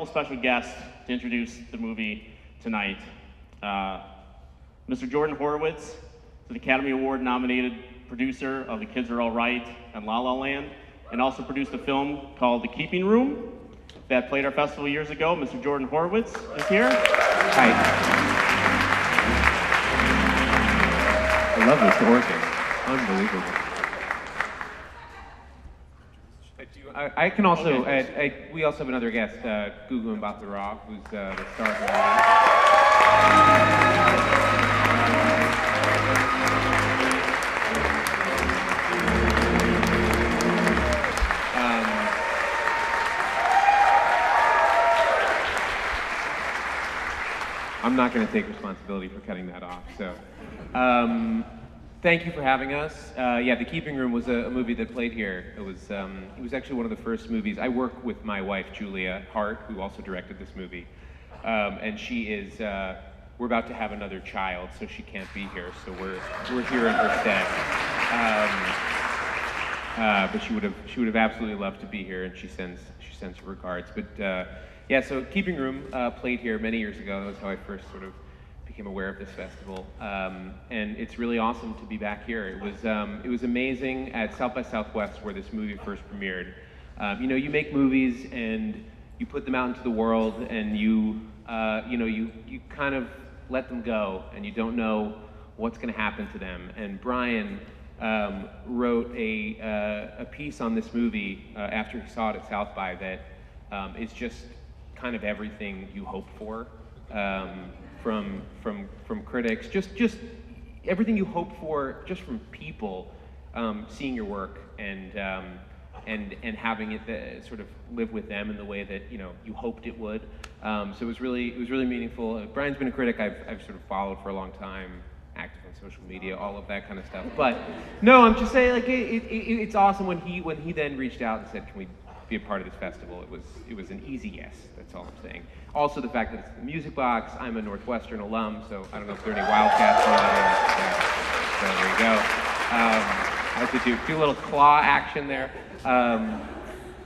couple special guests to introduce the movie tonight. Mr. Jordan Horowitz is an Academy Award nominated producer of The Kids Are All Right and La La Land, and also produced a film called The Keeping Room that played our festival years ago. Mr. Jordan Horowitz is here. Hi. I love this organ. Unbelievable. I can also, we also have another guest, Gugu and Mbatha, who's the star of the I'm not going to take responsibility for cutting that off, so. Thank you for having us. Yeah, The Keeping Room was a movie that played here. It was actually one of the first movies. I work with my wife, Julia Hart, who also directed this movie. And she is, we're about to have another child, so she can't be here, so we're here in her stead. But she would have absolutely loved to be here, and she sends her regards. But yeah, so Keeping Room played here many years ago. That was how I first sort of became aware of this festival, and it's really awesome to be back here. It was amazing at South by Southwest where this movie first premiered. You know, you make movies and you put them out into the world, and you kind of let them go, and you don't know what's going to happen to them. And Brian wrote a piece on this movie after he saw it at South by that is just kind of everything you hope for. From critics, just everything you hope for, just from people seeing your work and having it sort of live with them in the way that you hoped it would. So it was really meaningful. Brian's been a critic I've sort of followed for a long time, active on social media, all of that kind of stuff. But no, I'm just saying, like it's awesome when he then reached out and said, "Can we be a part of this festival?" It was an easy yes. That's all I'm saying. Also, the fact that it's the Music Box. I'm a Northwestern alum, so I don't know if there are any Wildcats in the audience. So there you go. I have to do a little claw action there.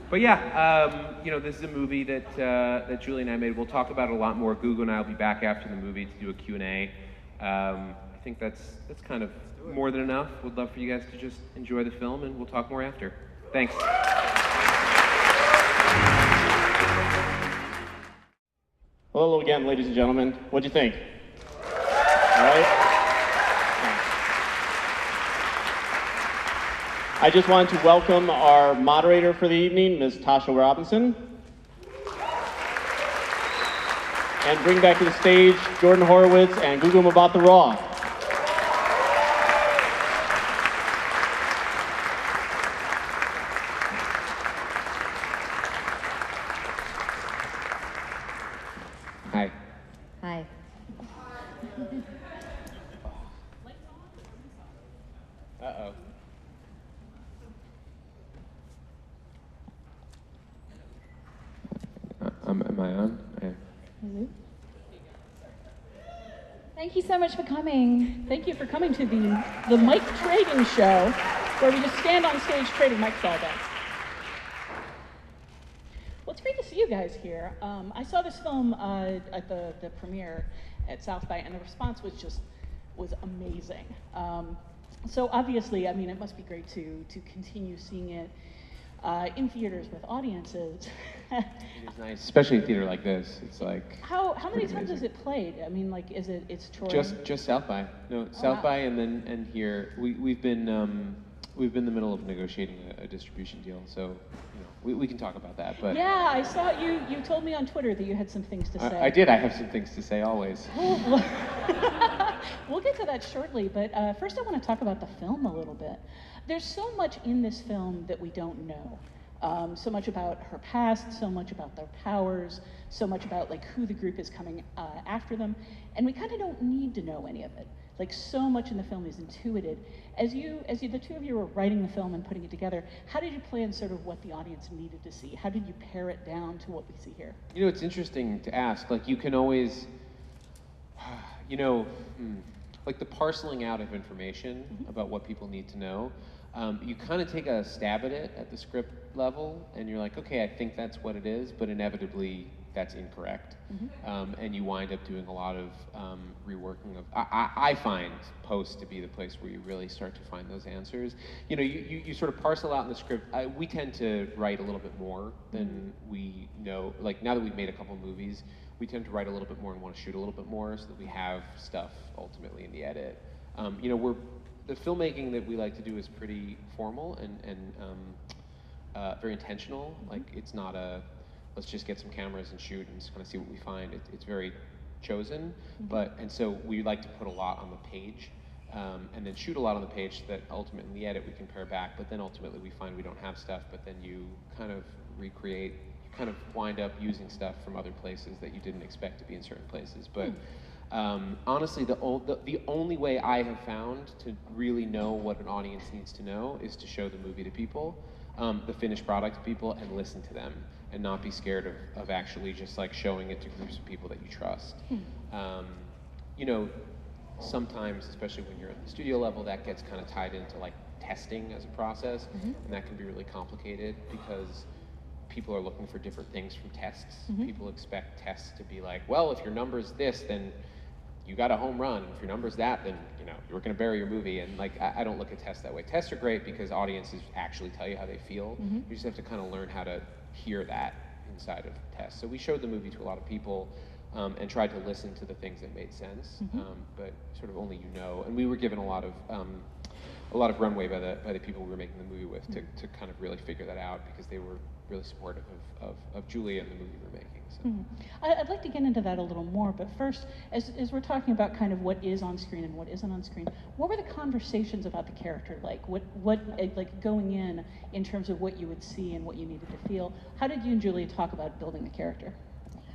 But yeah, this is a movie that Julie and I made. We'll talk about it a lot more. Gugu and I will be back after the movie to do a Q&A. I think that's kind of more than enough. We'd love for you guys to just enjoy the film, and we'll talk more after. Thanks. Hello again, ladies and gentlemen. What'd you think? All right. I just wanted to welcome our moderator for the evening, Ms. Tasha Robinson. And bring back to the stage Jordan Horowitz and Gugu Mbatha. Hi. Hi. Uh-oh. Am I on? Thank you so much for coming. Thank you for coming to the mic trading show, where we just stand on stage trading mics all day. Well, it's great to see you guys here. I saw this film at the premiere at South by, and the response was amazing. So obviously, I mean, it must be great to continue seeing it in theaters with audiences. It is nice, especially a theater like this. It's like how many times has it played? I mean, like, it's touring? just South by. No, South by, and here we've been in the middle of negotiating a distribution deal, so we can talk about that. But yeah, I saw you told me on Twitter that you had some things to say. I did. I have some things to say always. We'll get to that shortly, but first I want to talk about the film a little bit. There's so much in this film that we don't know. So much about her past, so much about their powers, so much about like who the group is coming after them, and we kind of don't need to know any of it. Like, so much in the film is intuited. As the two of you were writing the film and putting it together, how did you plan sort of what the audience needed to see? How did you pare it down to what we see here? It's interesting to ask. Like, you can always, like the parceling out of information about what people need to know. You kind of take a stab at it at the script level, and you're like, okay, I think that's what it is, but inevitably that's incorrect. And you wind up doing a lot of reworking of, I find post to be the place where you really start to find those answers. You know, you sort of parcel out in the script. We tend to write a little bit more than we know. Like now that we've made a couple movies, we tend to write a little bit more and want to shoot a little bit more so that we have stuff ultimately in the edit. You know, the filmmaking that we like to do is pretty formal and very intentional. Like it's not a, let's just get some cameras and shoot and just kind of see what we find. It's very chosen, and so we like to put a lot on the page, and then shoot a lot on the page so that ultimately in the edit we can pare back, but then ultimately we find we don't have stuff, but then you kind of recreate, you kind of wind up using stuff from other places that you didn't expect to be in certain places. But honestly, the only way I have found to really know what an audience needs to know is to show the movie to people, the finished product to people, and listen to them, and not be scared of actually just like showing it to groups of people that you trust. You know, sometimes, especially when you're at the studio level, that gets kind of tied into like testing as a process, and that can be really complicated because people are looking for different things from tests. People expect tests to be like, well, if your number's this, then you got a home run. If your number's that, then you know you're going to bury your movie. And like, I don't look at tests that way. Tests are great because audiences actually tell you how they feel. You just have to kind of learn how to hear that inside of tests. So we showed the movie to a lot of people and tried to listen to the things that made sense, but sort of only you know. And we were given a lot of runway by the people we were making the movie with to kind of really figure that out, because they were really supportive of Julia and the movie we're making. So. I'd like to get into that a little more, but first, as we're talking about kind of what is on screen and what isn't on screen, what were the conversations about the character like? What like going in terms of what you would see and what you needed to feel? How did you and Julia talk about building the character?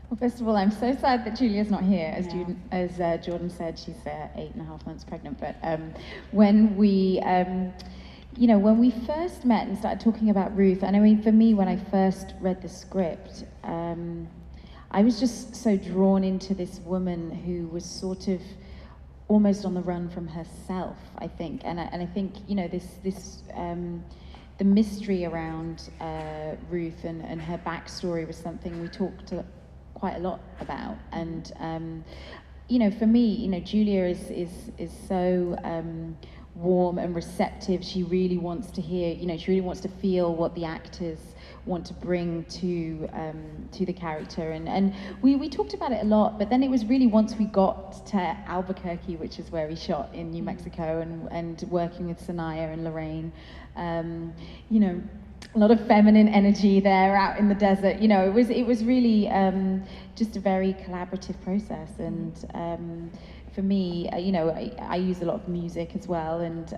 Well, first of all, I'm so sad that Julia's not here. As Jordan said, she's 8.5 months pregnant. But when we, you know, when we first met and started talking about Ruth, and I mean, for me, when I first read the script, I was just so drawn into this woman who was sort of almost on the run from herself, I think. And I think, you know, the mystery around Ruth and her backstory was something we talked quite a lot about. And you know, for me, you know, Julia is so warm and receptive. She really wants to hear, you know, she really wants to feel what the actors want to bring to the character, and we talked about it a lot. But then it was really once we got to Albuquerque, which is where we shot in New Mexico, and working with Sanaya and Lorraine, you know, a lot of feminine energy there out in the desert. You know, it was really just a very collaborative process. And for me, you know, I use a lot of music as well, and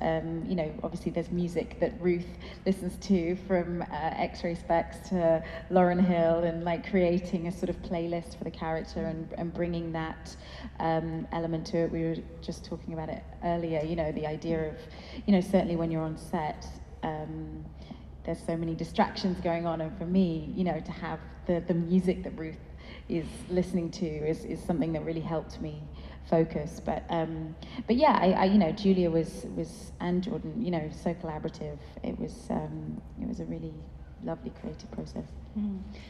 you know, obviously there's music that Ruth listens to, from X-Ray Specs to Lauryn Hill, and like creating a sort of playlist for the character and bringing that element to it. We were just talking about it earlier, you know, the idea of, you know, certainly when you're on set, there's so many distractions going on, and for me, you know, to have the music that Ruth is listening to is something that really helped me focus. But yeah, I you know, Julia was and Jordan, you know, so collaborative. It was a really lovely creative process.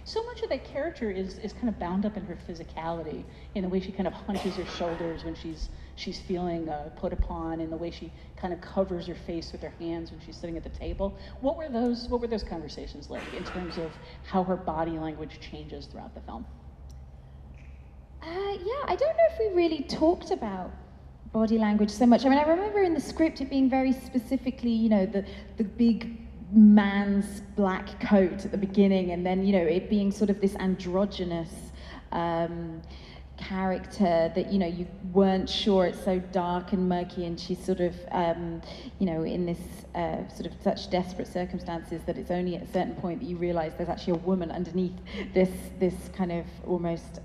So much of that character is kind of bound up in her physicality, in the way she kind of hunches her shoulders when she's feeling put upon, and the way she kind of covers her face with her hands when she's sitting at the table. What were those conversations like in terms of how her body language changes throughout the film? Yeah, I don't know if we really talked about body language so much. I mean, I remember in the script it being very specifically, you know, the big man's black coat at the beginning, and then, you know, it being sort of this androgynous character that, you know, you weren't sure. It's so dark and murky, and she's sort of, you know, in this sort of such desperate circumstances that it's only at a certain point that you realize there's actually a woman underneath this kind of almost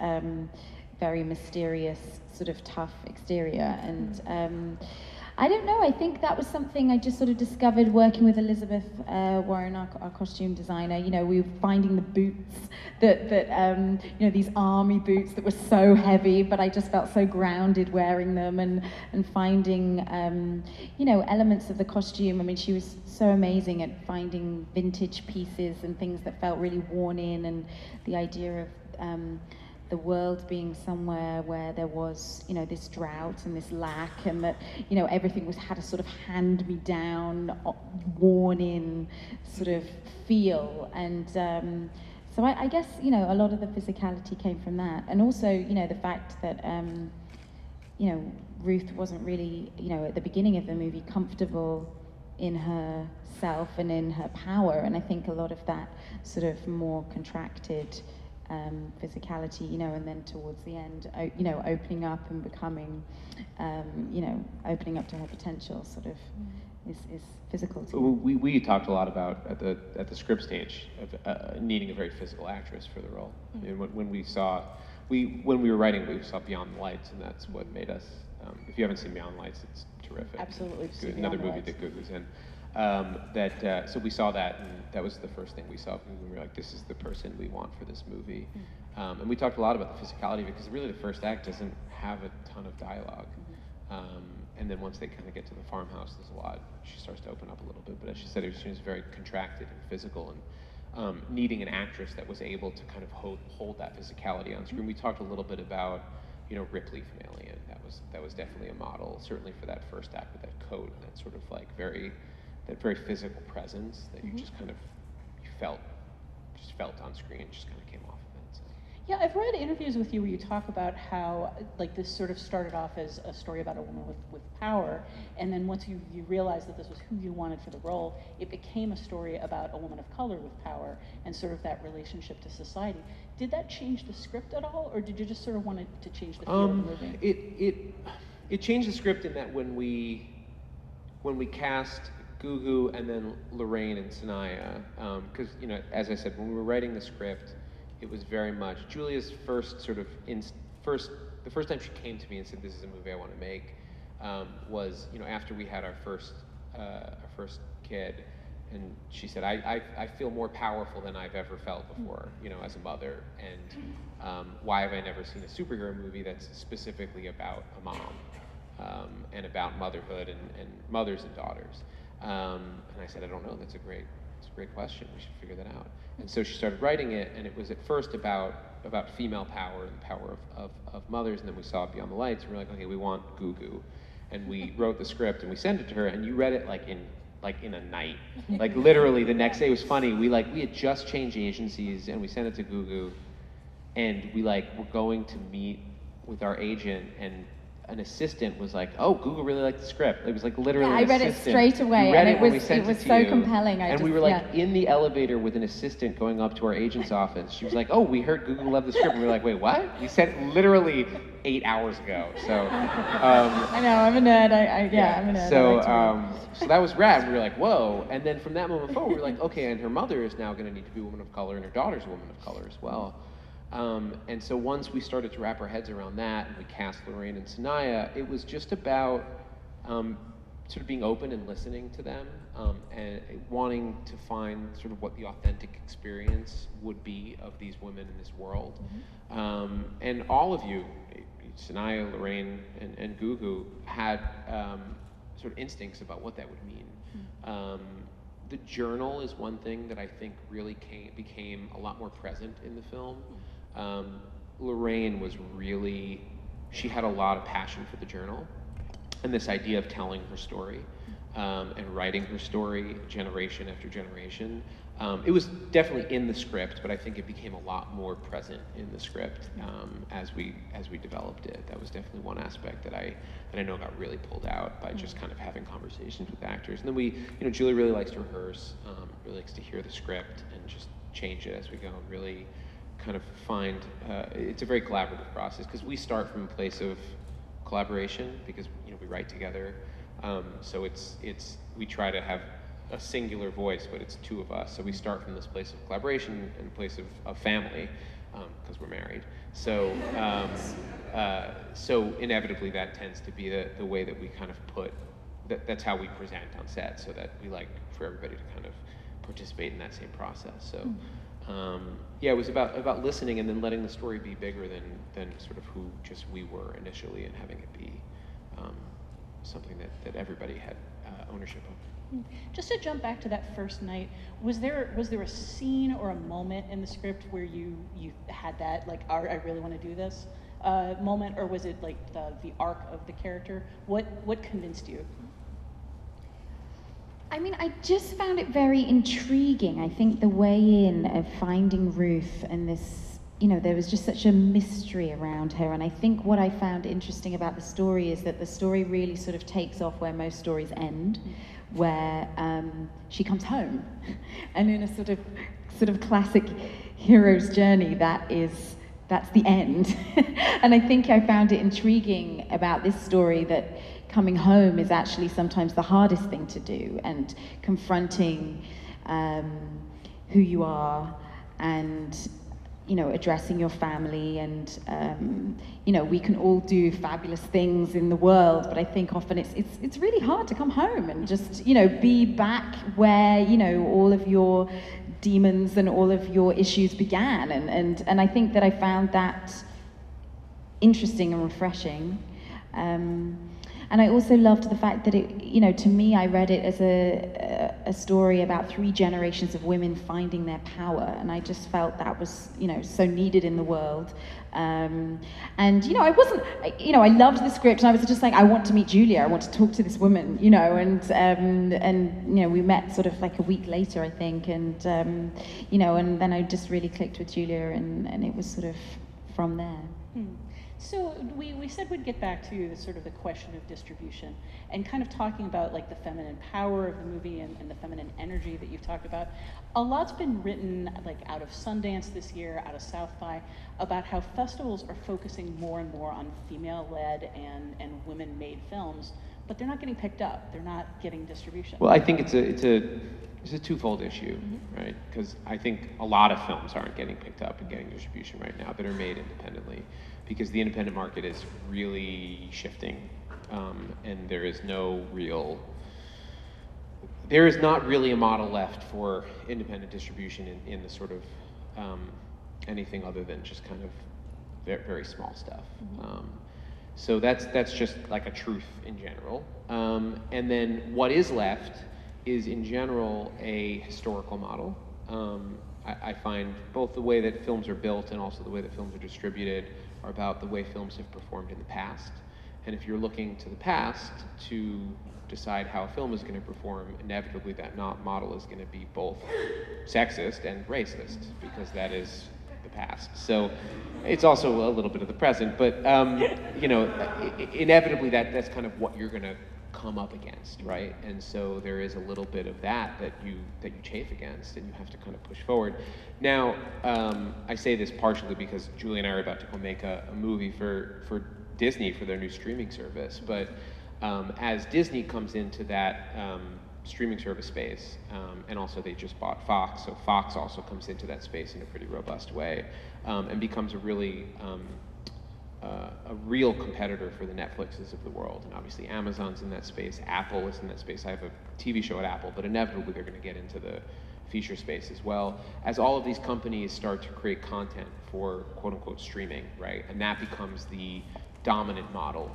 very mysterious, sort of tough exterior. And I don't know, I think that was something I just sort of discovered working with Elizabeth Warren, our costume designer. You know, we were finding the boots that you know, these army boots that were so heavy, but I just felt so grounded wearing them, and finding, you know, elements of the costume. I mean, she was so amazing at finding vintage pieces and things that felt really worn in, and the idea the world being somewhere where there was, this drought and this lack, and that, everything had a sort of hand-me-down, worn-in sort of feel. And so I guess, a lot of the physicality came from that. And also, the fact that, Ruth wasn't really, at the beginning of the movie, comfortable in herself and in her power. And I think a lot of that sort of more contracted physicality, and then towards the end, opening up and becoming, opening up to her potential sort of is physical too. We talked a lot about at the script stage of needing a very physical actress for the role. And when we were writing, we saw Beyond the Lights, and that's what made us. If you haven't seen Beyond the Lights, it's terrific. Absolutely. It's another movie that Gugu's in. So we saw that, and that was the first thing we saw. We were like, this is the person we want for this movie. And we talked a lot about the physicality, because really the first act doesn't have a ton of dialogue. And then once they kind of get to the farmhouse, there's a lot. She starts to open up a little bit, but as she said, she was very contracted and physical, and needing an actress that was able to kind of hold that physicality on screen. We talked a little bit about, Ripley from Alien. That was definitely a model, certainly for that first act with that coat and that sort of like very physical presence that you just kind of felt on screen, just kind of came off of it. So. Yeah, I've read interviews with you where you talk about how like this sort of started off as a story about a woman with power, and then once you realized that this was who you wanted for the role, it became a story about a woman of color with power and sort of that relationship to society. Did that change the script at all, or did you just sort of want to change the feel of the movie? It changed the script in that when we cast Gugu and then Lorraine and Sanaya, because as I said, when we were writing the script, it was very much Julia's first sort of the first time she came to me and said, "This is a movie I want to make," was after we had our first kid, and she said, "I feel more powerful than I've ever felt before, as a mother, and why have I never seen a superhero movie that's specifically about a mom and about motherhood and mothers and daughters?" And I said, "I don't know. That's a great question. We should figure that out." And so she started writing it, and it was at first about female power and the power of mothers, and then we saw it Beyond the Lights, and we were like, okay, we want Gugu. And we wrote the script, and we sent it to her, and you read it in a night. Like literally the next day. It was funny. We had just changed agencies, and we sent it to Gugu, and we were going to meet with our agent, and an assistant was like, "Oh, Gugu really liked the script." It was literally. Yeah, I read it straight away, and it was so compelling. And we were in the elevator with an assistant going up to our agent's office. She was like, "Oh, we heard Gugu loved the script." And we were like, "Wait, what?" We sent literally 8 hours ago. So. I know, I'm a nerd. I'm a nerd. So that was rad. We were like, "Whoa!" And then from that moment forward, we were like, "Okay," and her mother is now going to need to be a woman of color, and her daughter's a woman of color as well. And so once we started to wrap our heads around that, and we cast Lorraine and Sanaya, it was just about sort of being open and listening to them, and wanting to find sort of what the authentic experience would be of these women in this world. And all of you, Sanaya, Lorraine, and Gugu, had sort of instincts about what that would mean. The journal is one thing that I think really became a lot more present in the film. Lorraine she had a lot of passion for the journal and this idea of telling her story and writing her story generation after generation. It was definitely in the script, but I think it became a lot more present in the script as we developed it. That was definitely one aspect that I know got really pulled out by just kind of having conversations with actors. And then Julie really likes to rehearse, really likes to hear the script and just change it as we go, and really kind of find, it's a very collaborative process, because we start from a place of collaboration, because we write together. So we try to have a singular voice, but it's two of us. So we start from this place of collaboration and a place of family, because we're married. So so inevitably that tends to be the way that we kind of that's how we present on set, so that we like for everybody to kind of participate in that same process. So it was about listening and then letting the story be bigger than sort of who just we were initially, and having it be something that everybody had ownership of. Just to jump back to that first night, was there a scene or a moment in the script where you had that, like, I really want to do this moment, or was it like the arc of the character? What convinced you? I mean, I just found it very intriguing. I think the way in of finding Ruth and this, there was just such a mystery around her. And I think what I found interesting about the story is that the story really sort of takes off where most stories end, where she comes home. And in a sort of classic hero's journey, that's the end. And I think I found it intriguing about this story that coming home is actually sometimes the hardest thing to do, and confronting who you are, and addressing your family, and we can all do fabulous things in the world, but I think often it's really hard to come home and just be back where all of your demons and all of your issues began, and I think that I found that interesting and refreshing. And I also loved the fact that it, to me, I read it as a story about 3 generations of women finding their power, and I just felt that was, so needed in the world. And I wasn't, I loved the script, and I was just like, I want to meet Julia, I want to talk to this woman, and we met sort of like a week later, I think, and and then I just really clicked with Julia, and it was sort of from there. So we said we'd get back to the question of distribution, and kind of talking about like the feminine power of the movie and the feminine energy that you've talked about. A lot's been written, like out of Sundance this year, out of South by, about how festivals are focusing more and more on female-led and women-made films, but they're not getting picked up. They're not getting distribution. Well, I think it's a twofold issue, right? Because I think a lot of films aren't getting picked up and getting distribution right now that are made independently, because the independent market is really shifting, and there is not really a model left for independent distribution in the sort of anything other than just kind of very, very small stuff. So that's just like a truth in general. And then what is left is in general a historical model. I find both the way that films are built and also the way that films are distributed are about the way films have performed in the past. And if you're looking to the past to decide how a film is going to perform, inevitably that model is going to be both sexist and racist, because that is the past. So it's also a little bit of the present, but inevitably that's kind of what you're going to come up against, right? And so there is a little bit of that you chafe against, and you have to kind of push forward. Now, I say this partially because Julie and I are about to go make a movie for Disney for their new streaming service, but as Disney comes into that streaming service space, and also they just bought Fox, so Fox also comes into that space in a pretty robust way, and becomes a real competitor for the Netflixes of the world. And obviously Amazon's in that space, Apple is in that space. I have a TV show at Apple, but inevitably they're going to get into the feature space as well, as all of these companies start to create content for quote unquote streaming, right? And that becomes the dominant model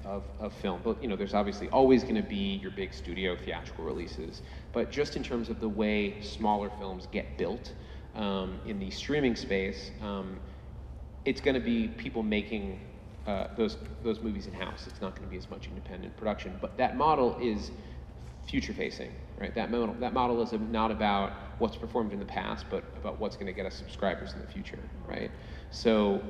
of film. But there's obviously always going to be your big studio theatrical releases, but just in terms of the way smaller films get built in the streaming space, it's going to be people making those movies in-house. It's not going to be as much independent production, but that model is future-facing, right? That model is not about what's performed in the past, but about what's going to get us subscribers in the future, right? So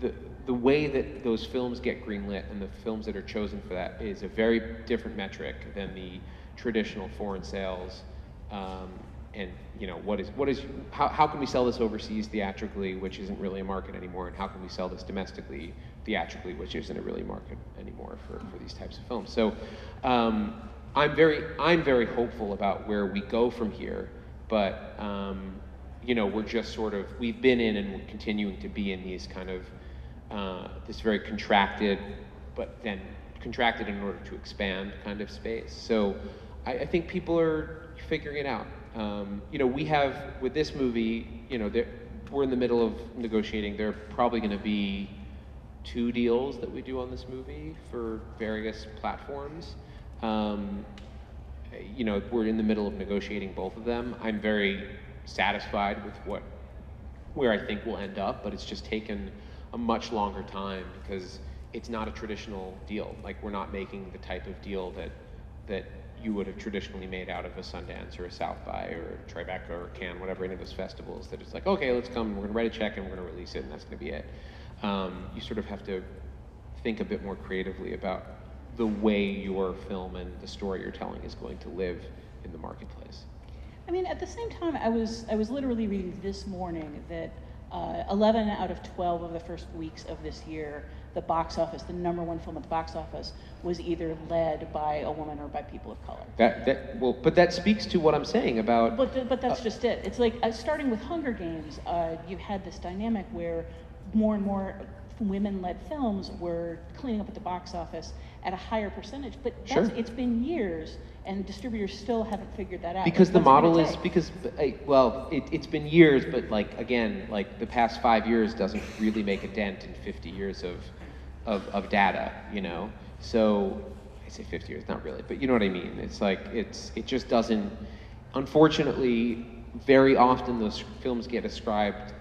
the way that those films get greenlit and the films that are chosen for that is a very different metric than the traditional foreign sales. And how can we sell this overseas theatrically, which isn't really a market anymore, and how can we sell this domestically theatrically, which isn't a really market anymore for these types of films? So I'm very hopeful about where we go from here, but we're just we've been in and we're continuing to be in these kind of this very contracted, but then contracted in order to expand kind of space. So I think people are figuring it out. We have, with this movie, we're in the middle of negotiating. There are probably going to be 2 deals that we do on this movie for various platforms. You know, we're in the middle of negotiating both of them. I'm very satisfied with where I think we'll end up, but it's just taken a much longer time because it's not a traditional deal. Like, we're not making the type of deal that you would have traditionally made out of a Sundance or a South by or a Tribeca or Cannes, whatever, any of those festivals, that it's like, okay, let's come, we're gonna write a check and we're gonna release it and that's gonna be it. You sort of have to think a bit more creatively about the way your film and the story you're telling is going to live in the marketplace. I mean, at the same time, I was literally reading this morning that 11 out of 12 of the first weeks of this year, the box office, the #1 film at the box office, was either led by a woman or by people of color. Well, but that speaks to what I'm saying about. But that's just it. It's like starting with Hunger Games, you had this dynamic where more and more women-led films were cleaning up at the box office at a higher percentage. But it's been years, and distributors still haven't figured that out. Because the model is, it's been years, but like, again, like the past 5 years doesn't really make a dent in 50 years of data, you know? So, I say 50 years, not really, but you know what I mean? It's like, it just doesn't, unfortunately, very often those films get ascribed,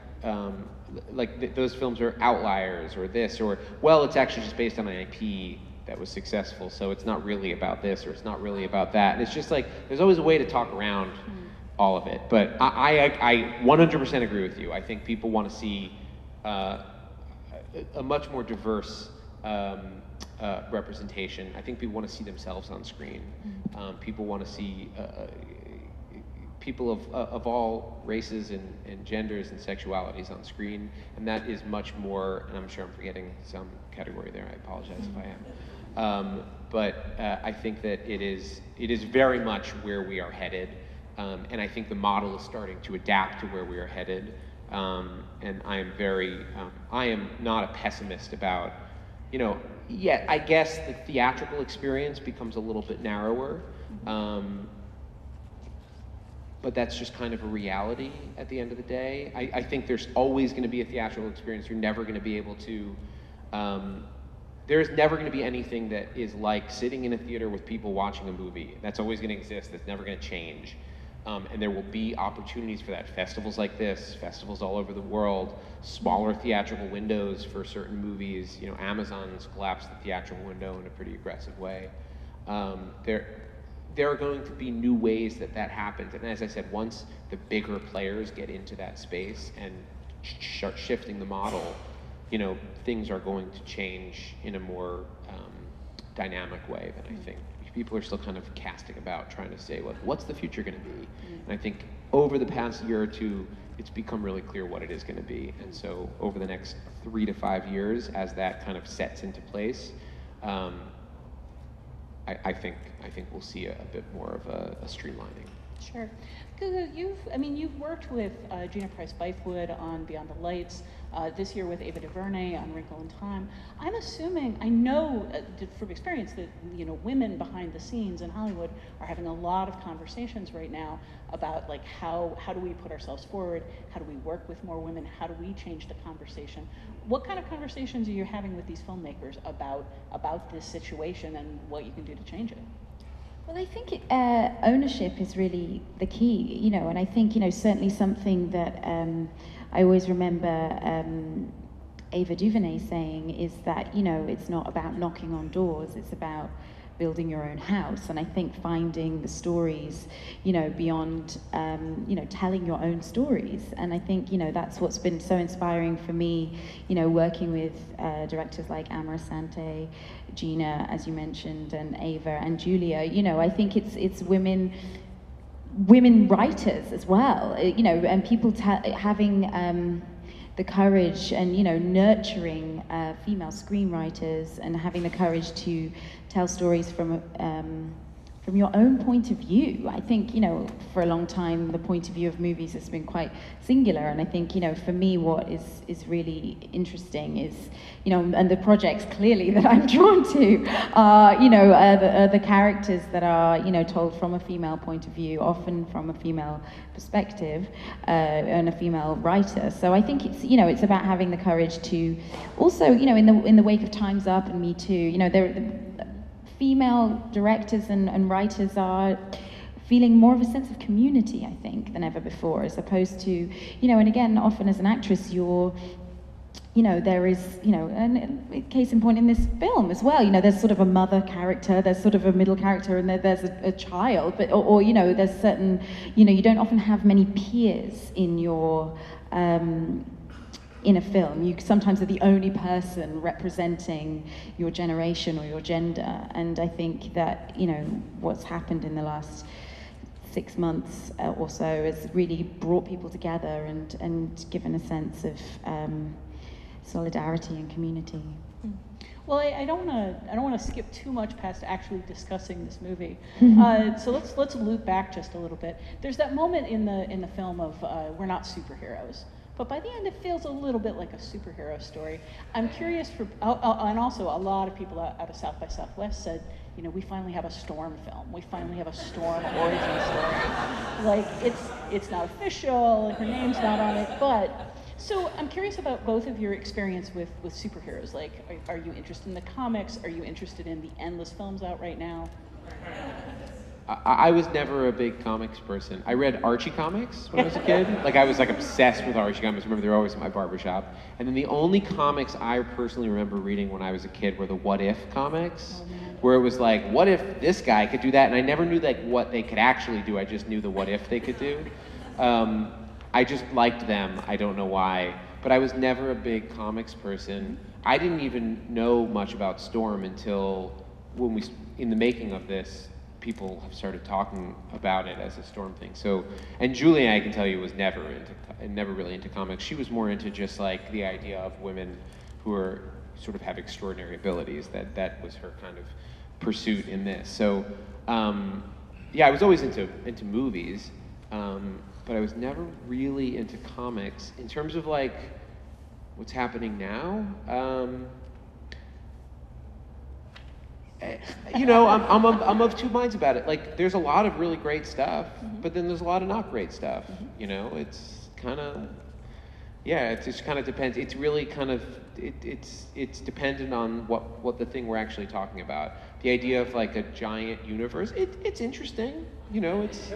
those films are outliers or this, or, well, it's actually just based on an IP that was successful, so it's not really about this or it's not really about that. And it's just like, there's always a way to talk around all of it. But I 100% agree with you. I think people want to see a much more diverse representation. I think people want to see themselves on screen. People want to see people of all races and genders and sexualities on screen, and that is much more, and I'm sure I'm forgetting some category there, I apologize if I am. But I think that it is very much where we are headed, and I think the model is starting to adapt to where we are headed, and I am not a pessimist about, you know, I guess the theatrical experience becomes a little bit narrower, but that's just kind of a reality at the end of the day. I think there's always going to be a theatrical experience. You're never going to be able to, there's never going to be anything that is like sitting in a theater with people watching a movie. That's always going to exist. That's never going to change. And there will be opportunities for that. Festivals like this, festivals all over the world, smaller theatrical windows for certain movies. You know, Amazon's collapsed the theatrical window in a pretty aggressive way. There are going to be new ways that happens. And as I said, once the bigger players get into that space and start shifting the model, you know, things are going to change in a more dynamic way than I think. People are still kind of casting about, trying to say, well, what's the future going to be? And I think over the past year or two, it's become really clear what it is going to be. And so over the next 3 to 5 years, as that kind of sets into place, I think we'll see a bit more of a streamlining. Sure. Gugu, you've worked with Gina Price-Bythewood on Beyond the Lights, this year with Ava DuVernay on Wrinkle in Time. I'm assuming, I know from experience that, you know, women behind the scenes in Hollywood are having a lot of conversations right now about, like, how do we put ourselves forward? How do we work with more women? How do we change the conversation? What kind of conversations are you having with these filmmakers about this situation and what you can do to change it? Well, I think ownership is really the key, you know, and I think, you know, certainly something that I always remember Ava DuVernay saying is that, you know, it's not about knocking on doors, it's about building your own house. And I think finding the stories, you know, beyond, you know, telling your own stories. And I think, you know, that's what's been so inspiring for me, you know, working with directors like Amara Sante, Gina, as you mentioned, and Ava and Julia. You know, I think it's women writers as well, you know, and people having the courage and, you know, nurturing female screenwriters and having the courage to tell stories from from your own point of view. I think, for a long time, the point of view of movies has been quite singular. And I think, for me, what is really interesting is, and the projects clearly that I'm drawn to are, the characters that are, told from a female point of view, often from a female perspective, and a female writer. So I think it's about having the courage to also, in the wake of Time's Up and Me Too, female directors and writers are feeling more of a sense of community, I think, than ever before, as opposed to, and again, often as an actress, there is, and case in point in this film as well, there's sort of a mother character, there's sort of a middle character, and there's a child, but, or there's certain, you don't often have many peers in your, in a film. You sometimes are the only person representing your generation or your gender. And I think that, what's happened in the last 6 months or so has really brought people together and given a sense of solidarity and community. Well, I don't want to skip too much past actually discussing this movie. So let's loop back just a little bit. There's that moment in the film of we're not superheroes. But by the end, it feels a little bit like a superhero story. I'm curious and also a lot of people out of South by Southwest said, we finally have a Storm film. We finally have a Storm origin story. Like, it's not official, her name's not on it, but, so I'm curious about both of your experience with superheroes. Like, are you interested in the comics? Are you interested in the endless films out right now? I was never a big comics person. I read Archie comics when I was a kid. I was obsessed with Archie comics. I remember they were always at my barbershop. And then the only comics I personally remember reading when I was a kid were the What If comics, where it was like, what if this guy could do that? And I never knew what they could actually do. I just knew the what if they could do. I just liked them. I don't know why. But I was never a big comics person. I didn't even know much about Storm until when in the making of this, people have started talking about it as a Storm thing. So, and Julie, I can tell you, was never really into comics. She was more into just the idea of women who are sort of have extraordinary abilities. That was her kind of pursuit in this. So, yeah, I was always into movies, but I was never really into comics. In terms of what's happening now, I'm of two minds about it. There's a lot of really great stuff, but then there's a lot of not great stuff. It's kind of, it just kind of depends. It's really kind of, it's dependent on what the thing we're actually talking about. The idea of a giant universe, it's interesting. It's,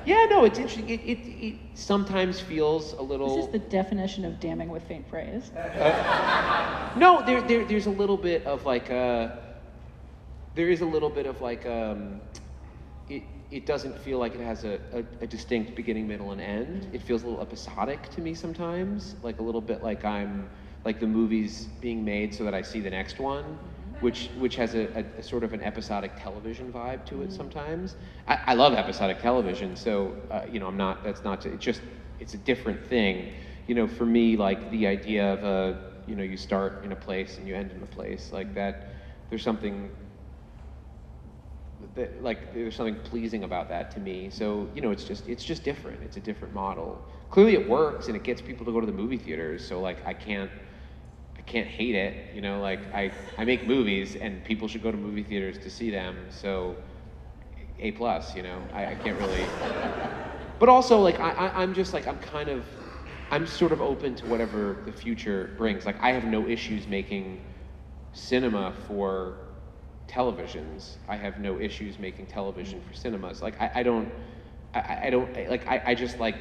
it's interesting. It sometimes feels a little. Is this the definition of damning with faint praise? No, there's a little bit of there is a little bit of it doesn't feel like it has a distinct beginning, middle, and end. It feels a little episodic to me sometimes, a little bit I'm the movie's being made so that I see the next one, which has a sort of an episodic television vibe to it sometimes. I love episodic television, so it's a different thing. For me, the idea of you start in a place and you end in a place that. There's something there's something pleasing about that to me. So it's just different. It's a different model. Clearly it works and it gets people to go to the movie theaters. So I can't hate it. I make movies and people should go to movie theaters to see them. So A+. I can't really. But also I'm just I'm sort of open to whatever the future brings. I have no issues making cinema for televisions. I have no issues making television for cinemas. I just like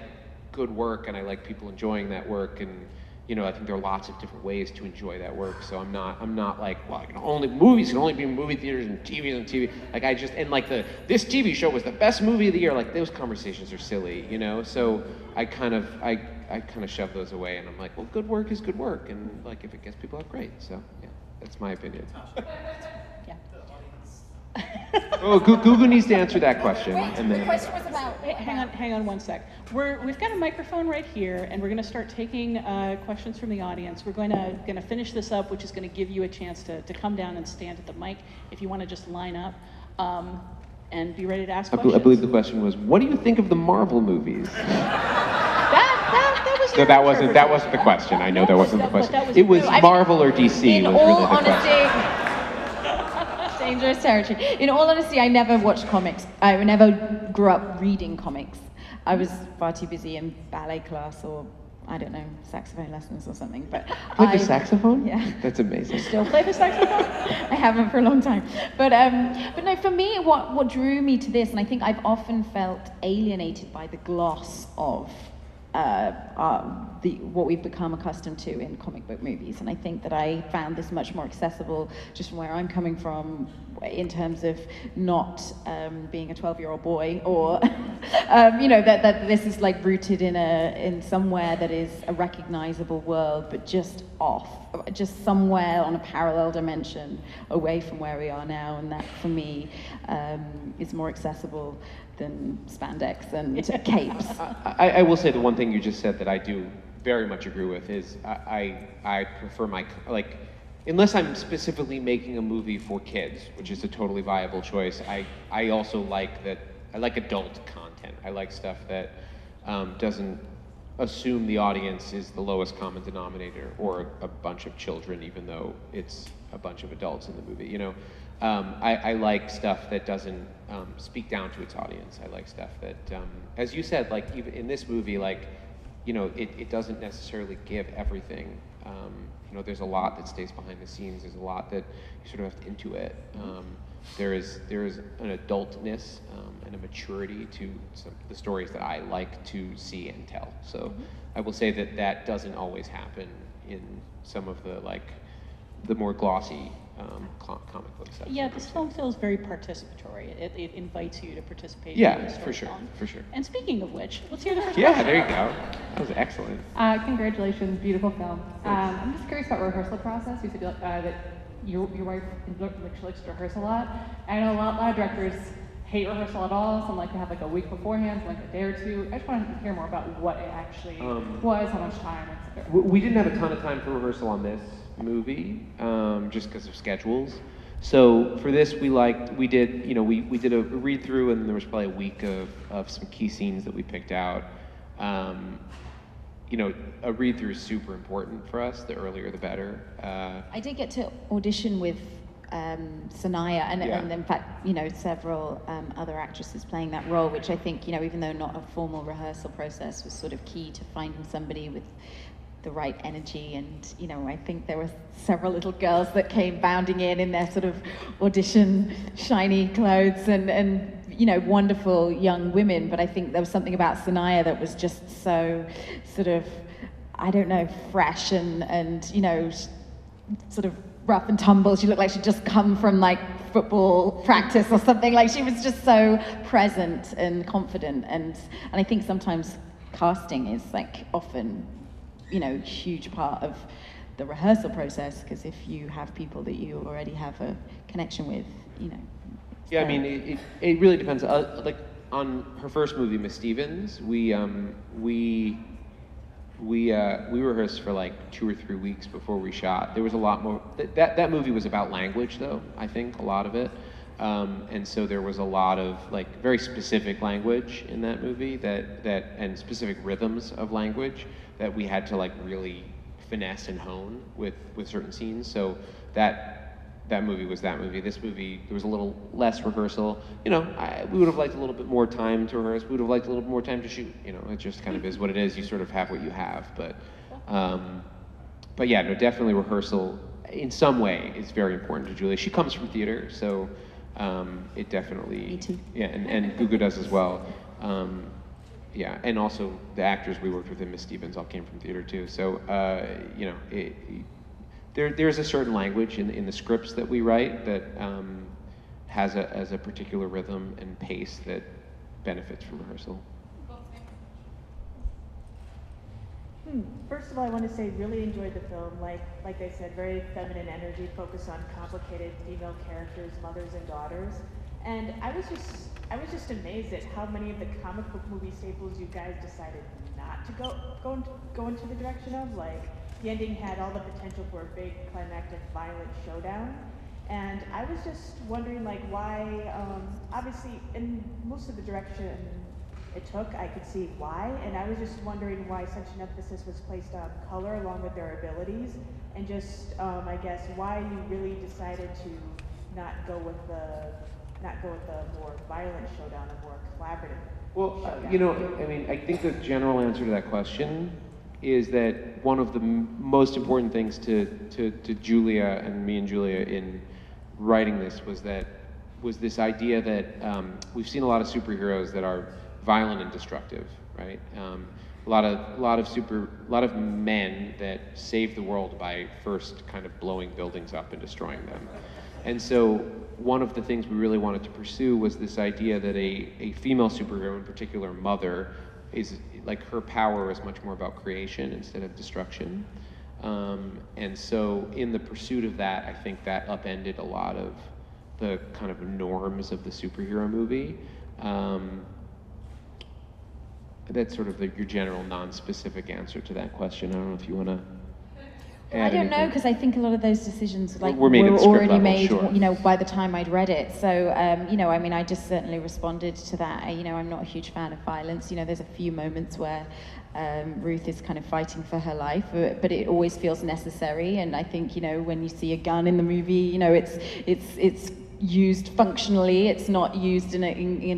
good work and I like people enjoying that work, and I think there are lots of different ways to enjoy that work. So I'm not movies can only be in movie theaters and TVs on TV. This TV show was the best movie of the year. Those conversations are silly, So I kind of shove those away, and I'm like, well, good work is good work, and if it gets people out, great. So yeah, that's my opinion. Oh, Gugu needs to answer that question. Wait, and then the question was about. Hang on one sec. We've got a microphone right here, and we're going to start taking questions from the audience. We're going to finish this up, which is going to give you a chance to come down and stand at the mic if you want to just line up. and be ready to ask I questions. believe the question was, what do you think of the Marvel movies? That was So your that wasn't interpretation. the question. I know that wasn't the But question. that was It was your- Marvel or DC In was all really the honesty, question. dangerous territory. In all honesty, I never watched comics. I never grew up reading comics. I was far too busy in ballet class or, I don't know, saxophone lessons or something. But Played the saxophone? Yeah. That's amazing. Still play the saxophone? I haven't for a long time. But no, for me, what drew me to this, and I think I've often felt alienated by the gloss of what we've become accustomed to in comic book movies. And I think that I found this much more accessible just from where I'm coming from in terms of not being a 12-year-old boy or, that this is like rooted in somewhere that is a recognizable world, but just off, just somewhere on a parallel dimension away from where we are now. And that for me is more accessible than spandex and capes. I will say the one thing you just said that I do very much agree with is I prefer unless I'm specifically making a movie for kids, which is a totally viable choice, I also like adult content. I like stuff that doesn't assume the audience is the lowest common denominator or a bunch of children, even though it's a bunch of adults in the movie. I like stuff that doesn't speak down to its audience. I like stuff that, as you said, like even in this movie, it doesn't necessarily give everything. There's a lot that stays behind the scenes. There's a lot that you sort of have to intuit. There is an adultness and a maturity to the stories that I like to see and tell. So I will say that doesn't always happen in some of the more glossy comic book stuff. Yeah, this film feels very participatory. It invites you to participate in the Yeah, storytelling. for sure. And speaking of which, let's hear the first Yeah, question. there you go. That was excellent. Congratulations, beautiful film. I'm just curious about rehearsal process. You said that your wife she likes to rehearse a lot. I know a lot of directors hate rehearsal at all. Some like to have a week beforehand, some like a day or two. I just want to hear more about what it actually was, how much time, etc. We didn't have a ton of time for rehearsal on this movie, just because of schedules. So for this, we did a read through, and there was probably a week of some key scenes that we picked out. A read through is super important for us. The earlier, the better. I did get to audition with Sanaya and in fact, several other actresses playing that role, which I think, even though not a formal rehearsal process, was sort of key to finding somebody with the right energy. And I think there were several little girls that came bounding in their sort of audition shiny clothes and wonderful young women. But I think there was something about Sanaya that was just so sort of, I don't know, fresh and sort of rough and tumble. She looked like she'd just come from football practice or something. Like she was just so present and confident. And I think sometimes casting is often huge part of the rehearsal process, because if you have people that you already have a connection with, Yeah, I mean, it really depends. On her first movie, Miss Stevens, we rehearsed for 2 or 3 weeks before we shot. There was a lot more. That movie was about language, though. I think a lot of it, and so there was a lot of very specific language in that movie and specific rhythms of language that we had to really finesse and hone with certain scenes. So that movie was that movie. This movie, there was a little less rehearsal. We would have liked a little bit more time to rehearse. We would have liked a little bit more time to shoot. It just kind of is what it is. You sort of have what you have. But yeah, no, definitely rehearsal in some way is very important to Julia. She comes from theater, so it definitely. Me too. Yeah, and Gugu does as well. Yeah, and also the actors we worked with in Miss Stevens all came from theater too. So there's a certain language in the scripts that we write that has a particular rhythm and pace that benefits from rehearsal. First of all, I want to say really enjoyed the film. Like I said, very feminine energy, focused on complicated female characters, mothers and daughters. And I was just amazed at how many of the comic book movie staples you guys decided not to go into the direction of. The ending had all the potential for a big climactic violent showdown. And I was just wondering, like, why, obviously, in most of the direction it took, I could see why, and I was just wondering why such an emphasis was placed on color along with their abilities, and just, I guess, why you really decided to not go with the more violent showdown, a more collaborative showdown. I mean, I think the general answer to that question is that one of the most important things to Julia and me and Julia in writing this was this idea that we've seen a lot of superheroes that are violent and destructive, right? A lot of men that save the world by first kind of blowing buildings up and destroying them. And so one of the things we really wanted to pursue was this idea that a female superhero, in particular Mother, is like her power is much more about creation instead of destruction. And so in the pursuit of that, I think that upended a lot of the kind of norms of the superhero movie. That's sort of your general non-specific answer to that question. I don't know if you want to I don't know, because I think a lot of those decisions were made at the script already level, made, sure. By the time I'd read it. So, I mean, I just certainly responded to that. I'm not a huge fan of violence. There's a few moments where Ruth is kind of fighting for her life, but it always feels necessary. And I think, when you see a gun in the movie, it's used functionally. It's not used in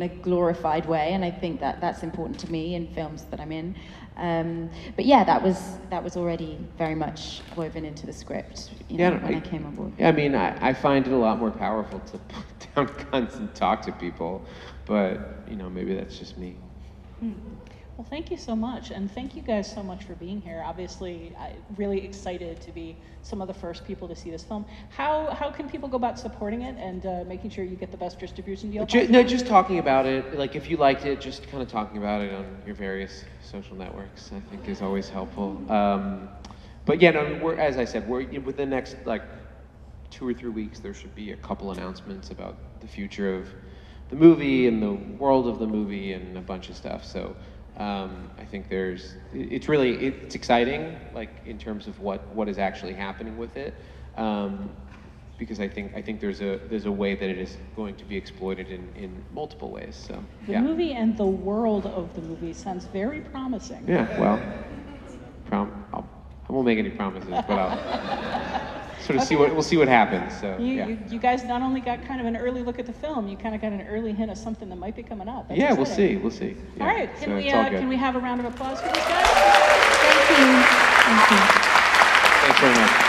a glorified way. And I think that's important to me in films that I'm in. But yeah, that was already very much woven into the script when I came on board. Yeah, I mean, I find it a lot more powerful to put down guns and talk to people, but maybe that's just me. Well, thank you so much, and thank you guys so much for being here. Obviously, I'm really excited to be some of the first people to see this film. How can people go about supporting it and making sure you get the best distribution deal? Just talking about it. Like, if you liked it, just kind of talking about it on your various social networks, I think is always helpful. But yeah, no, as I said, within the next 2 or 3 weeks, there should be a couple announcements about the future of the movie and the world of the movie and a bunch of stuff. So. I think it's exciting, like in terms of what is actually happening with it, because I think there's a way that it is going to be exploited in multiple ways. So the movie and the world of the movie sounds very promising. Yeah, well, I won't make any promises, but I'll sort of we'll see what happens. So you guys not only got kind of an early look at the film, you kind of got an early hint of something that might be coming up. That's exciting. We'll see. Yeah. All right, can we have a round of applause for these guys? Thank you. Thanks very much.